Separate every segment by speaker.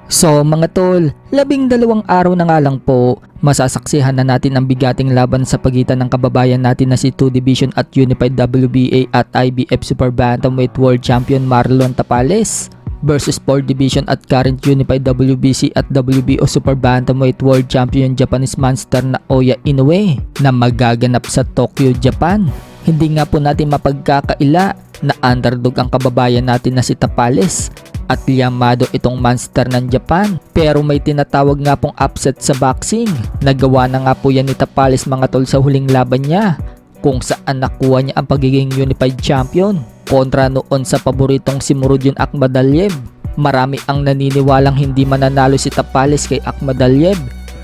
Speaker 1: So mga tol, 12 araw na nga lang po, masasaksihan na natin ang bigating laban sa pagitan ng kababayan natin na si 2 Division at Unified WBA at IBF Super Bantamweight World Champion Marlon Tapales versus 4 Division at current Unified WBC at WBO Super Bantamweight World Champion Japanese monster na Oya Inoue na magaganap sa Tokyo, Japan. Hindi nga po natin mapagkakaila na underdog ang kababayan natin na si Tapales at yamado itong monster ng Japan, pero may tinatawag nga pong upset sa boxing. Nagawa na nga po yan ni Tapales mga tol sa huling laban niya, kung saan nakuha niya ang pagiging unified champion kontra noon sa paboritong si Murodjon Akhmadaliev. Marami ang naniniwalang hindi mananalo si Tapales kay Akhmadaliev,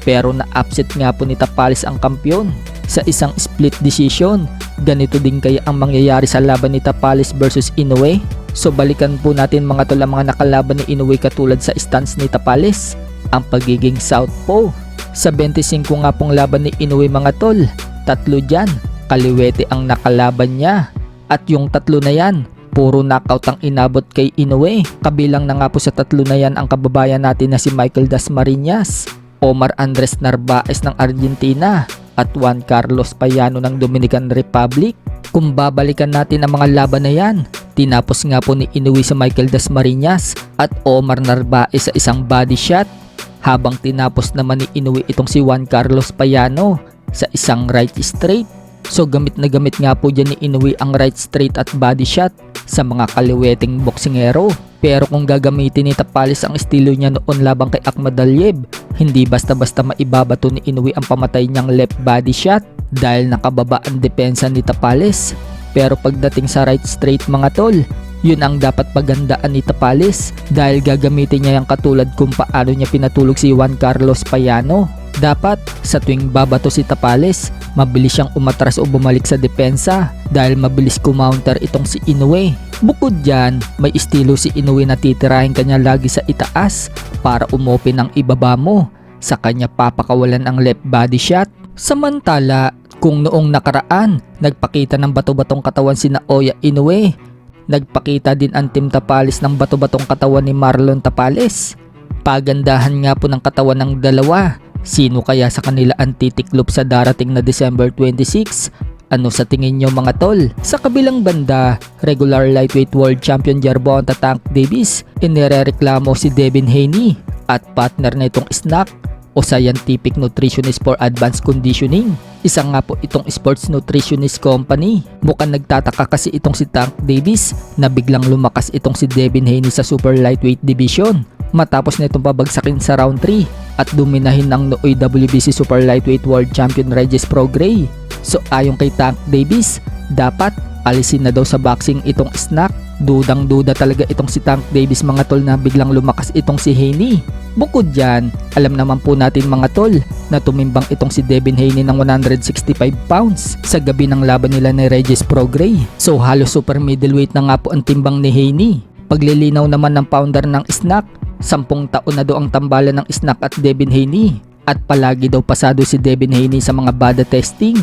Speaker 1: pero na-upset nga po ni Tapales ang kampiyon sa isang split decision. Ganito din kaya ang mangyayari sa laban ni Tapales versus Inoue? So balikan po natin mga tol ang mga nakalaban ni Inoue katulad sa stance ni Tapales, ang pagiging southpaw. Sa 25 nga pong laban ni Inoue mga tol, 3 dyan kaliwete ang nakalaban niya, at yung 3 na yan puro knockout ang inabot kay Inoue. Kabilang na nga po sa 3 na yan ang kababayan natin na si Michael Dasmariñas, Omar Andres Narvaez ng Argentina at Juan Carlos Payano ng Dominican Republic. Kung babalikan natin ang mga laban na yan, tinapos nga po ni Inoue sa Michael Dasmariñas at Omar Narvaez sa isang body shot, habang tinapos naman ni Inoue itong si Juan Carlos Payano sa isang right straight. So gamit na gamit nga po dyan ni Inoue ang right straight at body shot sa mga kaliweting boksingero. Pero kung gagamitin ni Tapales ang estilo niya noon labang kay Akhmadaliev, hindi basta-basta maibabato ni Inoue ang pamatay niyang left body shot dahil nakababa ang depensa ni Tapales. Pero pagdating sa right straight mga tol, yun ang dapat pagandaan ni Tapales dahil gagamitin niya yung katulad kung paano niya pinatulog si Juan Carlos Payano. Dapat sa tuwing babato si Tapales, mabilis siyang umatras o bumalik sa depensa dahil mabilis kumounter itong si Inoue. Bukod dyan, may estilo si Inoue na titirahin kanya lagi sa itaas para umopen ang ibaba mo. Sa kanya papakawalan ang left body shot. Samantala, kung noong nakaraan, nagpakita ng bato-batong katawan si Oya Inoue, nagpakita din ang Team Tapales ng bato-batong katawan ni Marlon Tapales. Pagandahan nga po ng katawan ng dalawa. Sino kaya sa kanila ang titiklop sa darating na December 26? Ano sa tingin nyo mga tol? Sa kabilang banda, regular lightweight world champion Gervonta Tank Davis, inirereklamo si Devin Haney at partner na itong Snack o Scientific Nutritionist for Advanced Conditioning. Isa nga po itong sports nutritionist company. Mukhang nagtataka kasi itong si Tank Davis na biglang lumakas itong si Devin Haney sa super lightweight division matapos na itong pabagsakin sa round 3 at dominahin ng nooy WBC Super Lightweight World Champion Regis Prograis. So ayon kay Tank Davis, dapat alisin na daw sa boxing itong Snack. Dudang-duda talaga itong si Tank Davis mga tol na biglang lumakas itong si Haney. Bukod dyan, alam naman po natin mga tol na tumimbang itong si Devin Haney ng 165 pounds sa gabi ng laban nila ni Regis Prograis. So halos super middleweight na nga po ang timbang ni Haney. Paglilinaw naman ng founder ng Snack, 10 taon na daw ang tambalan ng Snack at Devin Haney at palagi daw pasado si Devin Haney sa mga bada testing.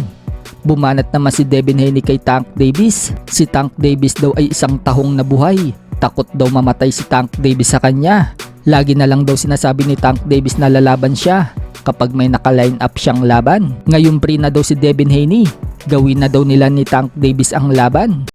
Speaker 1: Bumanat naman si Devin Haney kay Tank Davis. Si Tank Davis daw ay isang tahong na buhay. Takot daw mamatay si Tank Davis sa kanya. Lagi na lang daw sinasabi ni Tank Davis na lalaban siya kapag may naka-line up siyang laban. Ngayon free na daw si Devin Haney. Gawin na daw nila ni Tank Davis ang laban.